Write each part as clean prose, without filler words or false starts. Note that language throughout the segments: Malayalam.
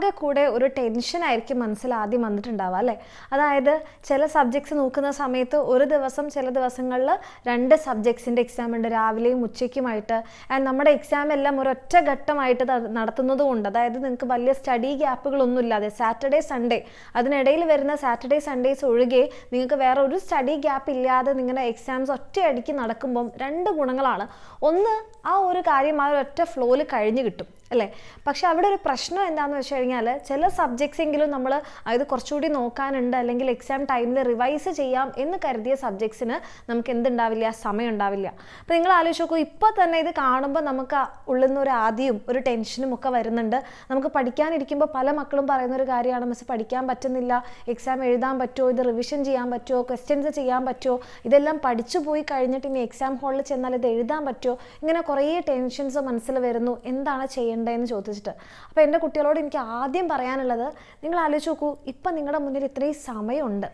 ആകെ കൂടെ ഒരു ടെൻഷനായിരിക്കും മനസ്സിൽ ആദ്യം വന്നിട്ടുണ്ടാവുക അല്ലേ? അതായത് ചില സബ്ജക്ട്സ് നോക്കുന്ന സമയത്ത് ഒരു ദിവസം ചില ദിവസങ്ങളിൽ 2 സബ്ജക്ട്സിൻ്റെ എക്സാം ഉണ്ട്, രാവിലെയും ഉച്ചയ്ക്കുമായിട്ട്. ആൻഡ് നമ്മുടെ എക്സാം എല്ലാം ഒരൊറ്റ ഘട്ടമായിട്ട് നടത്തുന്നതുകൊണ്ട്, അതായത് നിങ്ങൾക്ക് വലിയ സ്റ്റഡി ഗ്യാപ്പുകളൊന്നും ഇല്ലാതെ സാറ്റർഡേ സൺഡേ അതിനിടയിൽ വരുന്ന സാറ്റർഡേ സൺഡേസ് ഒഴികെ നിങ്ങൾക്ക് വേറെ ഒരു സ്റ്റഡി ഗ്യാപ്പ് ഇല്ലാതെ നിങ്ങളുടെ എക്സാംസ് ഒറ്റയടിക്ക് നടക്കുമ്പം 2 ഗുണങ്ങളാണ്. ഒന്ന്, ആ ഒരു കാര്യം ആ ഒരൊറ്റ ഫ്ലോയിൽ കഴിഞ്ഞ് കിട്ടും അല്ലേ? പക്ഷെ അവിടെ ഒരു പ്രശ്നം എന്താണെന്ന് വെച്ച് കഴിഞ്ഞാൽ ചില സബ്ജക്ട്സ് എങ്കിലും നമ്മൾ അതായത് കുറച്ചുകൂടി നോക്കാനുണ്ട് അല്ലെങ്കിൽ എക്സാം ടൈമിൽ റിവൈസ് ചെയ്യാം എന്ന് കരുതിയ സബ്ജക്ട്സിന് നമുക്ക് എന്തുണ്ടാവില്ല, സമയം ഉണ്ടാവില്ല. അപ്പോൾ നിങ്ങൾ ആലോചിച്ച് നോക്കൂ, ഇപ്പോൾ തന്നെ ഇത് കാണുമ്പോൾ നമുക്ക് ഉള്ളിൽ നിന്ന് ഒരു ആദ്യവും ഒരു ടെൻഷനും ഒക്കെ വരുന്നുണ്ട്. നമുക്ക് പഠിക്കാനിരിക്കുമ്പോൾ പല മക്കളും പറയുന്ന ഒരു കാര്യമാണ്, മിസ് പഠിക്കാൻ പറ്റുന്നില്ല, എക്സാം എഴുതാൻ പറ്റുമോ, ഇത് റിവിഷൻ ചെയ്യാൻ പറ്റുമോ, ക്വസ്റ്റ്യൻസ് ചെയ്യാൻ പറ്റുമോ, ഇതെല്ലാം പഠിച്ചു പോയി കഴിഞ്ഞിട്ട് ഇനി എക്സാം ഹാളിൽ ചെന്നാൽ ഇത് എഴുതാൻ പറ്റുമോ, ഇങ്ങനെ കുറേ ടെൻഷൻസ് മനസ്സിൽ വരുന്നു, എന്താണ് ചെയ്യേണ്ടതെന്ന് ചോദിച്ചിട്ട്. അപ്പോൾ എൻ്റെ കുട്ടികളോട് എനിക്ക് ആദ്യം പറയാനുള്ളത്, നിങ്ങൾ ആലോചിച്ച് നോക്കൂ, ഇപ്പം നിങ്ങളുടെ മുന്നിൽ ഇത്രയും സമയമുണ്ട്.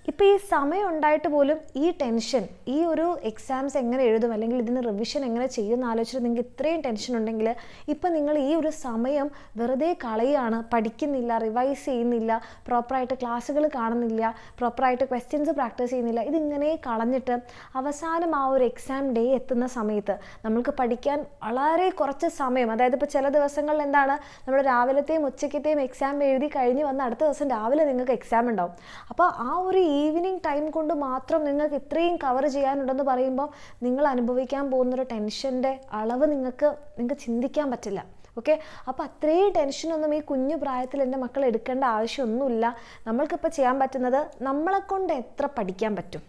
ഇപ്പോൾ ഈ സമയം ഉണ്ടായിട്ട് പോലും ഈ ടെൻഷൻ, ഈ ഒരു എക്സാംസ് എങ്ങനെ എഴുതും അല്ലെങ്കിൽ ഇതിന് റിവിഷൻ എങ്ങനെ ചെയ്യുമെന്ന് ആലോചിച്ചിട്ട് നിങ്ങൾക്ക് ഇത്രയും ടെൻഷൻ ഉണ്ടെങ്കിൽ ഇപ്പം നിങ്ങൾ ഈ ഒരു സമയം വെറുതെ കളയുകയാണ്. പഠിക്കുന്നില്ല, റിവൈസ് ചെയ്യുന്നില്ല, പ്രോപ്പറായിട്ട് ക്ലാസ്സുകൾ കാണുന്നില്ല, പ്രോപ്പറായിട്ട് ക്വസ്റ്റ്യൻസ് പ്രാക്ടീസ് ചെയ്യുന്നില്ല. ഇതിങ്ങനെ കളഞ്ഞിട്ട് അവസാനം ആ ഒരു എക്സാം ഡേ എത്തുന്ന സമയത്ത് നമ്മൾക്ക് പഠിക്കാൻ വളരെ കുറച്ച് സമയം, അതായത് ഇപ്പോൾ ചില ദിവസങ്ങളിൽ എന്താണ്, നമ്മൾ രാവിലത്തെയും ഉച്ചയ്ക്കത്തെയും എക്സാം എഴുതി കഴിഞ്ഞ് വന്ന് അടുത്ത ദിവസം രാവിലെ നിങ്ങൾക്ക് എക്സാം ഉണ്ടാവും. അപ്പോൾ ആ ഒരു ഈവനിങ് ടൈം കൊണ്ട് മാത്രം നിങ്ങൾക്ക് ഇത്രയും കവർ ചെയ്യാനുണ്ടെന്ന് പറയുമ്പോൾ നിങ്ങൾ അനുഭവിക്കാൻ പോകുന്നൊരു ടെൻഷൻ്റെ അളവ് നിങ്ങൾക്ക് ചിന്തിക്കാൻ പറ്റില്ല. ഓക്കെ, അപ്പോൾ അത്രയും ടെൻഷനൊന്നും ഈ കുഞ്ഞു പ്രായത്തിൽ എൻ്റെ മക്കൾ എടുക്കേണ്ട ആവശ്യമൊന്നുമില്ല. നമ്മൾക്കിപ്പോൾ ചെയ്യാൻ പറ്റുന്നത് നമ്മളെക്കൊണ്ട് എത്ര പഠിക്കാൻ പറ്റും,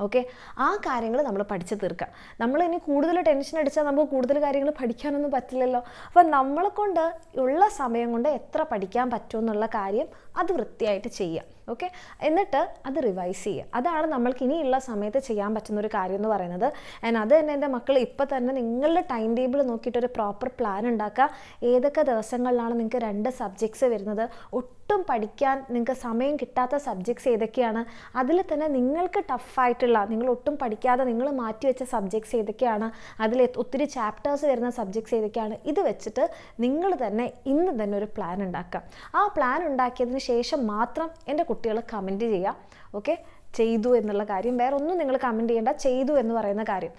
ഓക്കെ, ആ കാര്യങ്ങൾ നമ്മൾ പഠിച്ച് തീർക്കുക. നമ്മൾ ഇനി കൂടുതൽ ടെൻഷൻ അടിച്ചാൽ നമുക്ക് കൂടുതൽ കാര്യങ്ങൾ പഠിക്കാനൊന്നും പറ്റില്ലല്ലോ. അപ്പോൾ നമ്മളെ കൊണ്ട് ഉള്ള സമയം കൊണ്ട് എത്ര പഠിക്കാൻ പറ്റുമെന്നുള്ള കാര്യം അത് വൃത്തിയായിട്ട് ചെയ്യുക. ഓക്കെ, എന്നിട്ട് അത് റിവൈസ് ചെയ്യുക. അതാണ് നമ്മൾക്ക് ഇനിയുള്ള സമയത്ത് ചെയ്യാൻ പറ്റുന്നൊരു കാര്യം എന്ന് പറയുന്നത്. ആൻഡ് അത് തന്നെ എൻ്റെ മക്കൾ ഇപ്പോൾ തന്നെ നിങ്ങളുടെ ടൈം ടേബിൾ നോക്കിയിട്ടൊരു പ്രോപ്പർ പ്ലാൻ ഉണ്ടാക്കുക. ഏതൊക്കെ ദിവസങ്ങളിലാണ് നിങ്ങൾക്ക് 2 സബ്ജക്ട്സ് വരുന്നത്, ഒട്ടും പഠിക്കാൻ നിങ്ങൾക്ക് സമയം കിട്ടാത്ത സബ്ജക്ട്സ് ഏതൊക്കെയാണ്, അതിൽ തന്നെ നിങ്ങൾക്ക് ടഫായിട്ടുള്ള, നിങ്ങൾ ഒട്ടും പഠിക്കാതെ നിങ്ങൾ മാറ്റിവെച്ച സബ്ജക്ട്സ് ഏതൊക്കെയാണ്, അതിൽ ഒത്തിരി ചാപ്റ്റേഴ്സ് വരുന്ന സബ്ജക്ട്സ് ഏതൊക്കെയാണ്, ഇത് വെച്ചിട്ട് നിങ്ങൾ തന്നെ ഇന്ന് തന്നെ ഒരു പ്ലാൻ ഉണ്ടാക്കുക. ആ പ്ലാൻ ഉണ്ടാക്കിയതിന് ശേഷം മാത്രം എൻ്റെ കുട്ടികൾ കമൻറ്റ് ചെയ്യുക. ഓക്കെ, ചെയ്തു എന്നുള്ള കാര്യം, വേറെ ഒന്നും നിങ്ങൾ കമൻറ്റ് ചെയ്യേണ്ട, ചെയ്തു എന്ന് പറയുന്ന കാര്യം.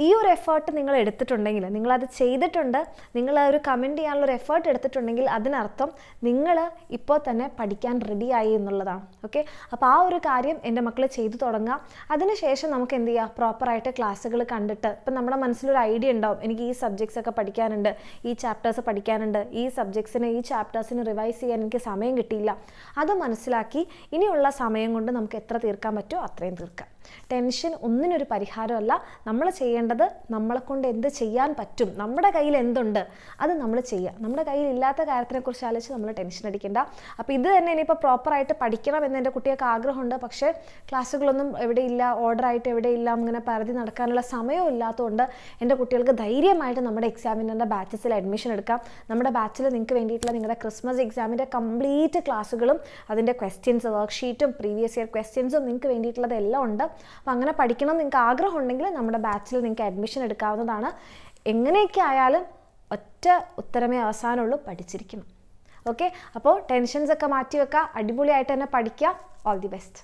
ഈ ഒരു എഫേർട്ട് നിങ്ങൾ എടുത്തിട്ടുണ്ടെങ്കിൽ, നിങ്ങളത് ചെയ്തിട്ടുണ്ട്, നിങ്ങൾ ഒരു കമൻറ്റ് ചെയ്യാനുള്ളൊരു എഫേർട്ട് എടുത്തിട്ടുണ്ടെങ്കിൽ അതിനർത്ഥം നിങ്ങൾ ഇപ്പോൾ തന്നെ പഠിക്കാൻ റെഡിയായി എന്നുള്ളതാണ്. ഓക്കെ, അപ്പോൾ ആ ഒരു കാര്യം എൻ്റെ മക്കൾ ചെയ്തു തുടങ്ങുക. അതിനുശേഷം നമുക്ക് എന്ത് ചെയ്യുക, പ്രോപ്പറായിട്ട് ക്ലാസ്സുകൾ കണ്ടിട്ട്, ഇപ്പം നമ്മുടെ മനസ്സിലൊരു ഐഡിയ ഉണ്ടാവും, എനിക്ക് ഈ സബ്ജക്ട്സ് ഒക്കെ പഠിക്കാനുണ്ട്, ഈ ചാപ്റ്റേഴ്സ് പഠിക്കാനുണ്ട്, ഈ സബ്ജക്ട്സിന് ഈ ചാപ്റ്റേഴ്സിന് റിവൈസ് ചെയ്യാൻ എനിക്ക് സമയം കിട്ടിയില്ല. അത് മനസ്സിലാക്കി ഇനിയുള്ള സമയം കൊണ്ട് നമുക്ക് എത്ര തീർക്കാൻ പറ്റുമോ അത്രയും തീർക്കാം. ടെൻഷൻ ഒന്നിനൊരു പരിഹാരമല്ല. നമ്മൾ ചെയ്യേണ്ടത് നമ്മളെ കൊണ്ട് എന്ത് ചെയ്യാൻ പറ്റും, നമ്മുടെ കയ്യിൽ എന്തുണ്ട് അത് നമ്മൾ ചെയ്യുക. നമ്മുടെ കയ്യിൽ ഇല്ലാത്ത കാര്യത്തിനെക്കുറിച്ച് ആലോചിച്ച് നമ്മൾ ടെൻഷൻ അടിക്കേണ്ട. അപ്പോൾ ഇത് തന്നെ ഇനിയിപ്പോൾ പ്രോപ്പറായിട്ട് പഠിക്കണം എന്ന് എൻ്റെ കുട്ടികൾക്ക് ആഗ്രഹമുണ്ട്, പക്ഷേ ക്ലാസ്സുകളൊന്നും എവിടെയില്ല, ഓർഡറായിട്ട് എവിടെയില്ല, അങ്ങനെ പരതി നടക്കാനുള്ള സമയവും ഇല്ലാത്തതുകൊണ്ട് എൻ്റെ കുട്ടികൾക്ക് ധൈര്യമായിട്ട് നമ്മുടെ എക്സാമിൻ്റെ ബാച്ചസിൽ അഡ്മിഷൻ എടുക്കാം. നമ്മുടെ ബാച്ചിൽ നിങ്ങൾക്ക് വേണ്ടിയിട്ടുള്ള നിങ്ങളുടെ ക്രിസ്മസ് എക്സാമിൻ്റെ കംപ്ലീറ്റ് ക്ലാസ്സുകളും അതിൻ്റെ ക്വസ്റ്റ്യൻസ്, വർക്ക്ഷീറ്റും പ്രീവിയസ് ഇയർ ക്വസ്റ്റ്യൻസും നിങ്ങൾക്ക് വേണ്ടിയിട്ടുള്ളതെല്ലാം ഉണ്ട്. അപ്പോൾ അങ്ങനെ പഠിക്കണം നിങ്ങൾക്ക് ആഗ്രഹം ഉണ്ടെങ്കിൽ നമ്മുടെ ബാച്ചിൽ നിങ്ങൾക്ക് അഡ്മിഷൻ എടുക്കാവുന്നതാണ്. എങ്ങനെയൊക്കെ ആയാലും ഒറ്റ ഉത്തരമേ അവസാനമുള്ളൂ, പഠിച്ചിരിക്കണം. ഓക്കെ, അപ്പോൾ ടെൻഷൻസൊക്കെ മാറ്റി വെക്കുക, അടിപൊളിയായിട്ട് തന്നെ പഠിക്കുക. All the best.